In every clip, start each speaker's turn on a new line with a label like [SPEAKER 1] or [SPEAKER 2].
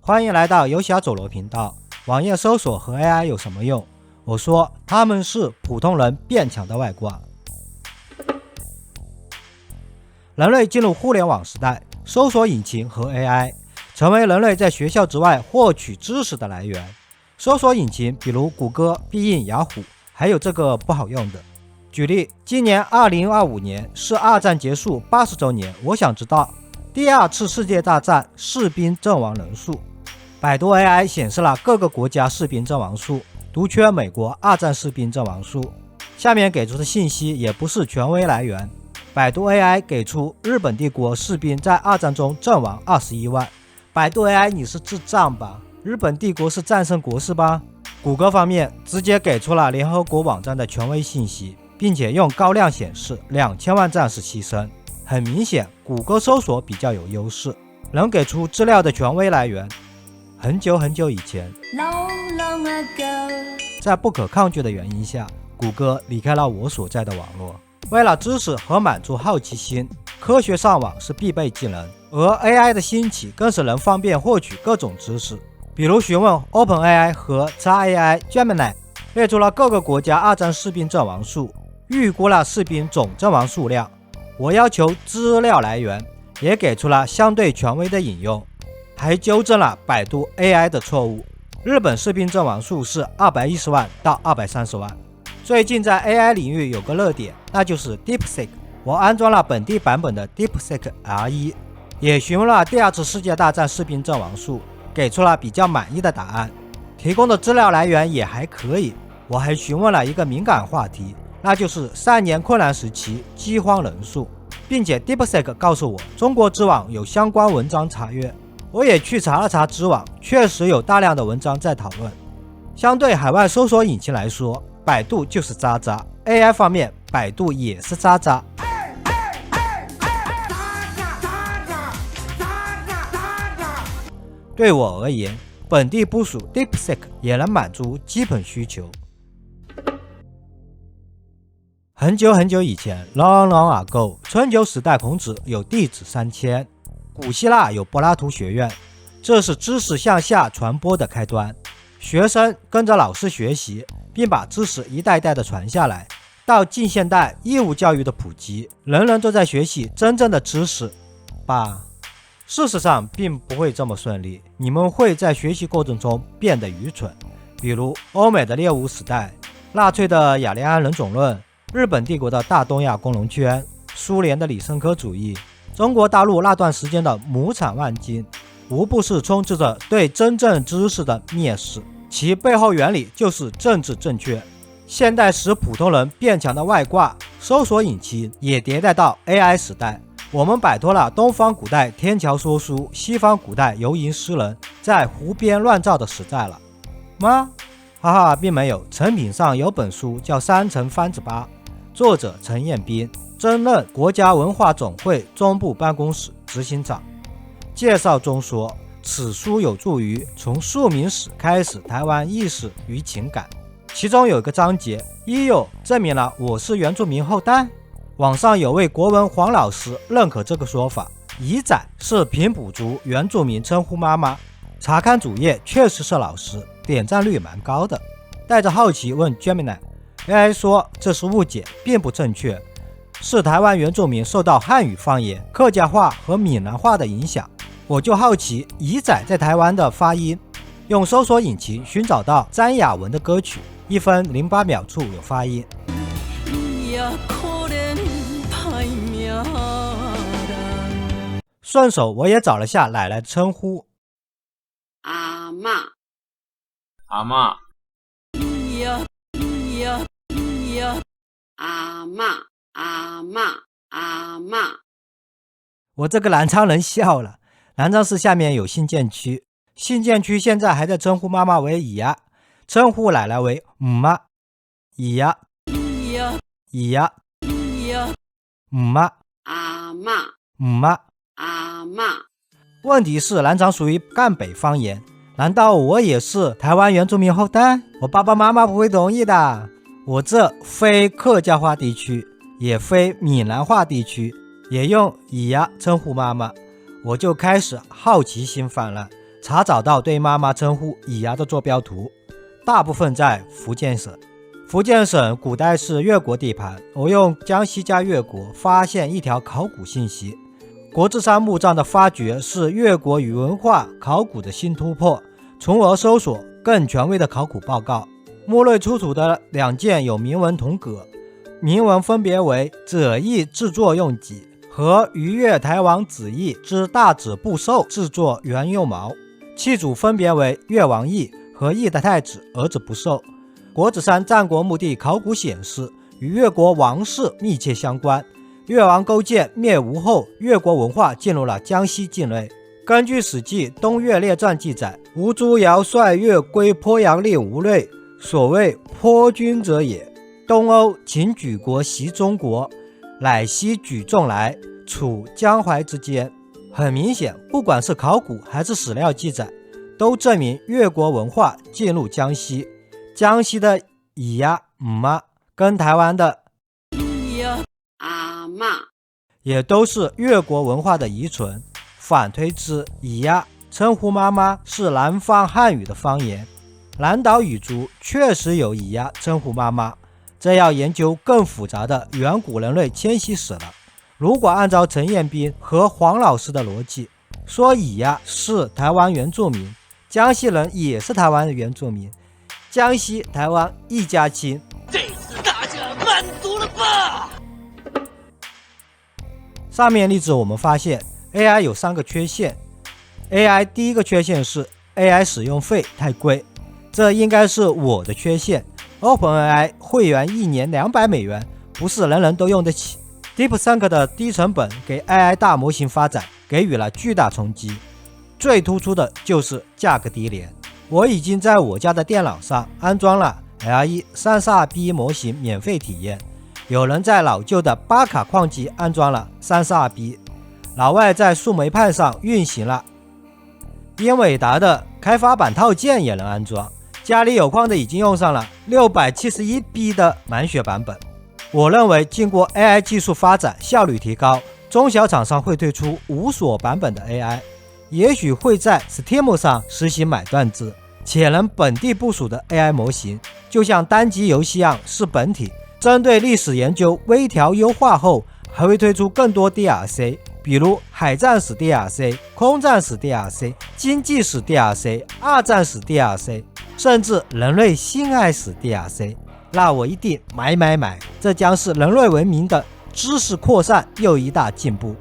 [SPEAKER 1] 欢迎来到游侠走罗频道。网页搜索和 AI 有什么用？我说他们是普通人变强的外挂。人类进入互联网时代，搜索引擎和 AI 成为人类在学校之外获取知识的来源。搜索引擎比如谷歌、必应、雅虎，还有这个不好用的。举例，今年2025年是二战结束80周年，我想知道第二次世界大战士兵阵亡人数。百度 AI 显示了各个国家士兵阵亡数，独缺美国二战士兵阵亡数。下面给出的信息也不是权威来源。百度 AI 给出日本帝国士兵在二战中阵亡21万。百度 AI 你是智障吧？日本帝国是战胜国是吧？谷歌方面直接给出了联合国网站的权威信息，并且用高亮显示2000万战士牺牲。很明显，谷歌搜索比较有优势，能给出资料的权威来源。很久很久以前，
[SPEAKER 2] Long, long ago.
[SPEAKER 1] 在不可抗拒的原因下，谷歌离开了我所在的网络。为了知识和满足好奇心，科学上网是必备技能，而 AI 的兴起更使人方便获取各种知识。比如询问 OpenAI 和 XAI Gemini， 列出了各个国家二战士兵阵亡数，预估了士兵总阵亡数量。我要求资料来源，也给出了相对权威的引用，还纠正了百度 AI 的错误。日本士兵阵亡数是210万到230万。最近在 AI 领域有个热点，那就是 DeepSeek。我安装了本地版本的 DeepSeek R1， 也询问了第二次世界大战士兵阵亡数，给出了比较满意的答案。提供的资料来源也还可以。我还询问了一个敏感话题，那就是3年困难时期饥荒人数，并且 DeepSeek 告诉我中国知网有相关文章查阅。我也去查了查知网，确实有大量的文章在讨论。相对海外搜索引擎来说，百度就是渣渣。 AI 方面，百度也是渣渣。对我而言，本地部署 DeepSeek 也能满足基本需求。很久很久以前 ，Long long ago， 春秋时代孔子有弟子3000，古希腊有柏拉图学院，这是知识向下传播的开端。学生跟着老师学习，并把知识一代代的传下来。到近现代义务教育的普及，人人都在学习真正的知识吧。事实上并不会这么顺利，你们会在学习过程中变得愚蠢。比如欧美的猎巫时代，纳粹的雅利安人种论，日本帝国的大东亚工农圈，苏联的李森科主义，中国大陆那段时间的亩产万斤，无不是充斥着对真正知识的蔑视，其背后原理就是政治正确。现代使普通人变强的外挂搜索引擎也迭代到 AI 时代，我们摆脱了东方古代天桥说书，西方古代游吟诗人在湖边乱造的时代了吗？哈哈，并没有。成品上有本书叫《山城番子八》，作者陈彦斌，曾任国家文化总会中部办公室执行长。介绍中说，此书有助于从庶民史开始台湾意识与情感。其中有一个章节一又证明了我是原住民后代。网上有位国文黄老师认可这个说法，乙仔是平埔族原住民称呼妈妈。查看主页确实是老师，点赞率蛮高的。带着好奇问 Gemini，AI 说这是误解，并不正确，是台湾原住民受到汉语方言、客家话和闽南话的影响。我就好奇乙仔在台湾的发音，用搜索引擎寻找到詹雅文的歌曲，1分08秒处有发音。顺手我也找了下奶奶的称呼，
[SPEAKER 2] 阿嬷，
[SPEAKER 3] 阿嬷，
[SPEAKER 2] 阿嬷，阿嬷，阿嬷。
[SPEAKER 1] 我这个南昌人笑了。南昌市下面有新建区，新建区现在还在称呼妈妈为姨呀，称呼奶奶为妈，姨呀，姨呀，妈，
[SPEAKER 2] 阿嬷，
[SPEAKER 1] 妈。
[SPEAKER 2] 阿嬷。
[SPEAKER 1] 问题是南昌属于赣北方言，难道我也是台湾原住民后代？我爸爸妈妈不会同意的。我这非客家话地区，也非闽南话地区，也用姨呀称呼妈妈。我就开始好奇心泛滥，查找到对妈妈称呼乙呀的坐标图，大部分在福建省。福建省古代是越国地盘，我用江西加越国发现一条考古信息，国子山墓葬的发掘是越国语文化考古的新突破，从而搜索更权威的考古报告。墓内出土的2件有铭文铜戈，铭文分别为者义制作用戟和于越台王子义之大指部兽制作原用矛，器主分别为越王义和义的太子儿子不寿。国子山战国墓地考古显示，与越国王室密切相关。越王勾践灭吴后，越国文化进入了江西境内。根据《史记·东越列传》记载，吴朱尧率越归鄱阳令吴内，所谓鄱君者也。东欧秦举国袭中国，乃西举众来，处江淮之间。很明显，不管是考古还是史料记载，都证明越国文化进入江西。江西的乙呀、妈跟台湾的
[SPEAKER 2] 阿嬷，
[SPEAKER 1] 也都是越国文化的遗存。反推之，乙呀称呼妈妈是南方汉语的方言，南岛语族确实有乙呀称呼妈妈。这要研究更复杂的远古人类迁徙史了。如果按照陈彦斌和黄老师的逻辑，说乙呀是台湾原住民，江西人也是台湾的原住民，江西、台湾一家亲，
[SPEAKER 4] 这次大家满足了吧？
[SPEAKER 1] 上面例子我们发现 AI 有3个缺陷。 AI 第一个缺陷是 AI 使用费太贵，这应该是我的缺陷。 OpenAI 会员1年$200，不是人人都用得起。 DeepSeek 的低成本给 AI 大模型发展给予了巨大冲击，最突出的就是价格低廉。我已经在我家的电脑上安装了 L132B 模型免费体验，有人在老旧的巴卡矿机安装了 32B， 老外在树莓派上运行了英伟达的开发版套件也能安装，家里有矿的已经用上了 671B 的满血版本。我认为经过 AI 技术发展，效率提高，中小厂商会推出无锁版本的 AI， 也许会在 Steam 上实行买断制，且能本地部署的 AI 模型，就像单机游戏一样是本体。针对历史研究微调优化后，还会推出更多 DLC， 比如海战史 DLC、 空战史 DLC、 经济史 DLC、 二战史 DLC， 甚至人类性爱史 DLC。 那我一定买，这将是人类文明的知识扩散又一大进步。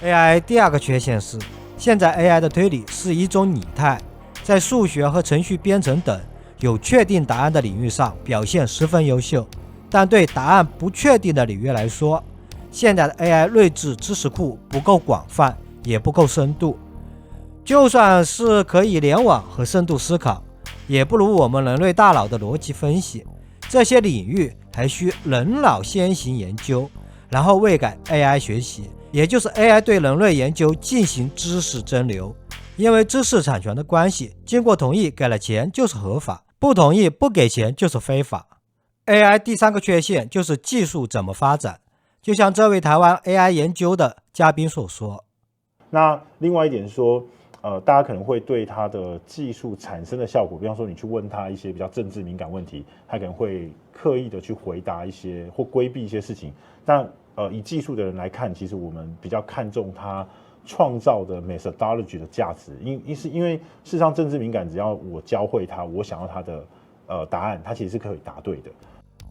[SPEAKER 1] AI 第2个缺陷是，现在 AI 的推理是一种拟态，在数学和程序编程等有确定答案的领域上表现十分优秀，但对答案不确定的领域来说，现在的 AI 内置知识库不够广泛，也不够深度。就算是可以联网和深度思考，也不如我们人类大脑的逻辑分析。这些领域还需人脑先行研究，然后喂给 AI 学习，也就是 AI 对人类研究进行知识蒸馏。因为知识产权的关系，经过同意给了钱就是合法，不同意不给钱就是非法。 AI 第3个缺陷就是技术怎么发展，就像这位台湾 AI 研究的嘉宾所说。
[SPEAKER 5] 那另外一点说，大家可能会对它的技术产生的效果，比方说你去问他一些比较政治敏感问题，他可能会刻意的去回答一些或规避一些事情。但以技术的人来看，其实我们比较看重他创造的 methodology 的价值，因为事实上政治敏感，只要我教会他，我想要他的答案，他其实是可以答对的。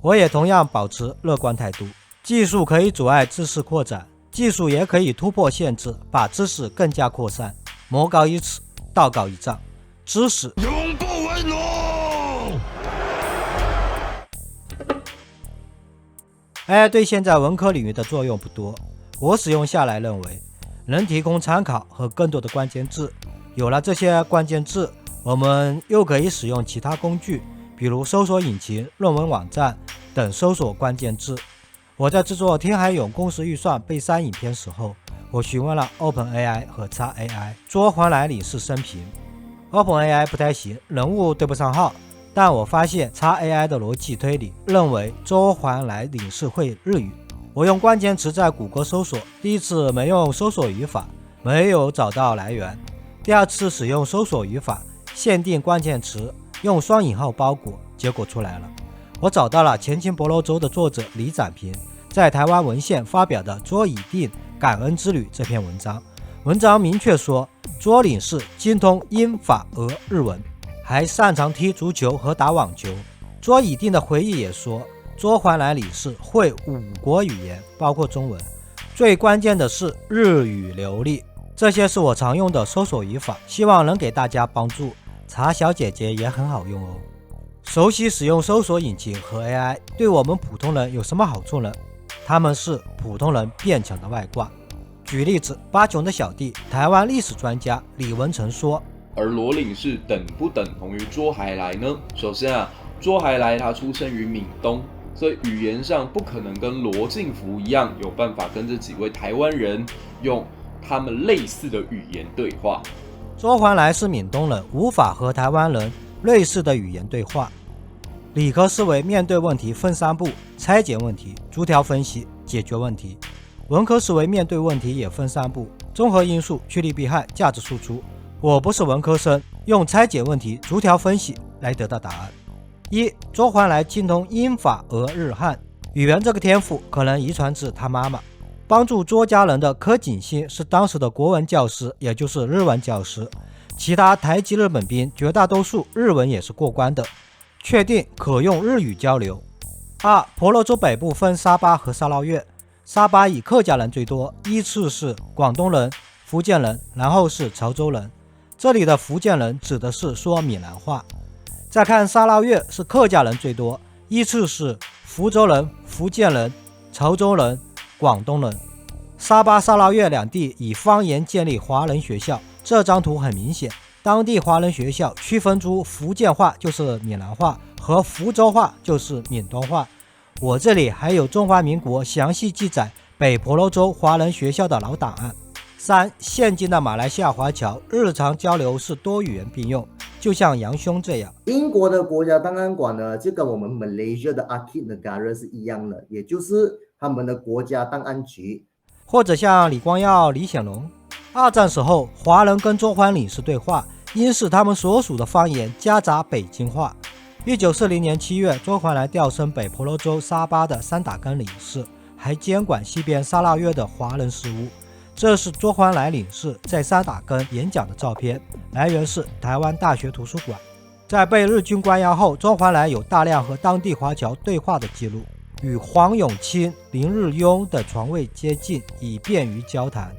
[SPEAKER 1] 我也同样保持乐观态度，技术可以阻碍知识扩展，技术也可以突破限制，把知识更加扩散。魔高一尺，道高一丈，知识
[SPEAKER 4] 永不为奴。
[SPEAKER 1] AI 对现在文科领域的作用不多，我使用下来认为能提供参考和更多的关键字。有了这些关键字，我们又可以使用其他工具，比如搜索引擎、论文网站等搜索关键字。我在制作天海勇公司预算被删影片时候，我询问了 OpenAI 和 XAI 卓环来领事生平。 OpenAI 不太行，人物对不上号，但我发现 XAI 的逻辑推理认为卓环来领事会日语。我用关键词在谷歌搜索，第一次没用搜索语法，没有找到来源。第二次使用搜索语法，限定关键词，用双引号包裹，结果出来了。我找到了前清婆罗洲的作者李展平在台湾文献发表的《卓以定感恩之旅》这篇文章。文章明确说，卓领事精通英法俄日文，还擅长踢足球和打网球。卓以定的回忆也说，卓桓来领事会5国语言，包括中文，最关键的是日语流利。这些是我常用的搜索语法，希望能给大家帮助。查小姐姐也很好用哦。熟悉使用搜索引擎和 AI 对我们普通人有什么好处呢？他们是普通人变强的外挂。举例子，八琼的小弟台湾历史专家李文成说，
[SPEAKER 6] 而罗领事等不等同于卓海来呢？首先卓海来他出生于闽东，所以语言上不可能跟罗晋福一样有办法跟这几位台湾人用他们类似的语言对话。
[SPEAKER 1] 卓桓来是闽东人，无法和台湾人类似的语言对话。理科思维面对问题分3步：拆解问题、逐条分析、解决问题。文科思维面对问题也分3步：综合因素、趋利避害、价值输出。我不是文科生，用拆解问题、逐条分析来得到答案。1. 卓桓来精通英法俄日汉，语言这个天赋可能遗传自他妈妈。帮助卓家人的柯景兴是当时的国文教师，也就是日文教师。其他台籍日本兵绝大多数日文也是过关的，确定可用日语交流。2. 婆罗洲北部分沙巴和沙捞越，沙巴以客家人最多，依次是广东人、福建人，然后是潮州人。这里的福建人指的是说闽南话。再看沙捞越是客家人最多，依次是福州人、福建人、潮州人、广东人。沙巴、沙捞越两地以方言建立华人学校，这张图很明显，当地华人学校区分出福建话就是闽南话和福州话就是闽东话。我这里还有中华民国详细记载北婆罗洲华人学校的老档案。3. 现今的马来西亚华侨日常交流是多语言并用，就像杨兄这样。
[SPEAKER 7] 英国的国家档案馆呢，就跟我们 Malaysia 的 Arkib Negara 是一样的，也就是他们的国家档案局。
[SPEAKER 1] 或者像李光耀、李显龙。2战时候，华人跟卓桓领事对话，应是他们所属的方言夹杂北京话。1940年7月，卓桓来调升北婆罗洲沙巴的三打根领事，还监管西边沙捞越的华人事务。这是卓桓来领事在三打根演讲的照片，来源是台湾大学图书馆。在被日军关押后，卓桓来有大量和当地华侨对话的记录，与黄永清、林日庸的床位接近，以便于交谈。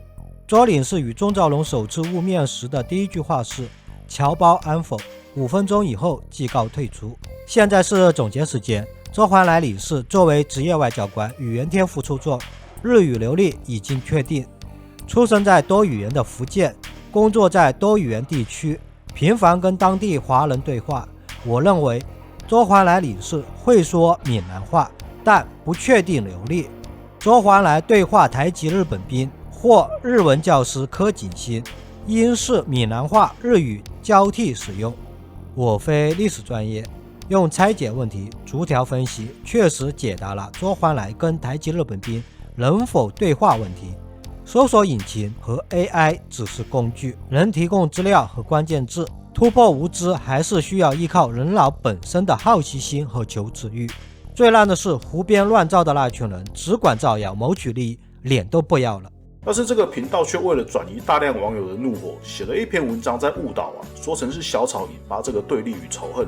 [SPEAKER 1] 卓领事与钟兆龙首次晤面时的第一句话是“侨胞安否？”5分钟以后即告退出。现在是总结时间。卓桓来领事作为职业外交官，语言天赋出众，日语流利已经确定。出生在多语言的福建，工作在多语言地区，频繁跟当地华人对话。我认为卓桓来领事会说闽南话，但不确定流利。卓桓来对话台籍日本兵或日文教师柯景兴，应是闽南话、日语交替使用。我非历史专业，用拆解问题、逐条分析，确实解答了卓桓来跟台籍日本兵能否对话问题。搜索引擎和 AI 只是工具，能提供资料和关键字，突破无知还是需要依靠人脑本身的好奇心和求知欲。最烂的是胡编乱造的那群人，只管造谣谋取利益，脸都不要了。
[SPEAKER 8] 但是这个频道却为了转移大量网友的怒火，写了一篇文章在误导说成是小草引发这个对立与仇恨。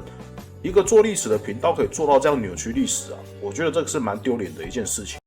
[SPEAKER 8] 一个做历史的频道可以做到这样扭曲历史我觉得这个是蛮丢脸的一件事情。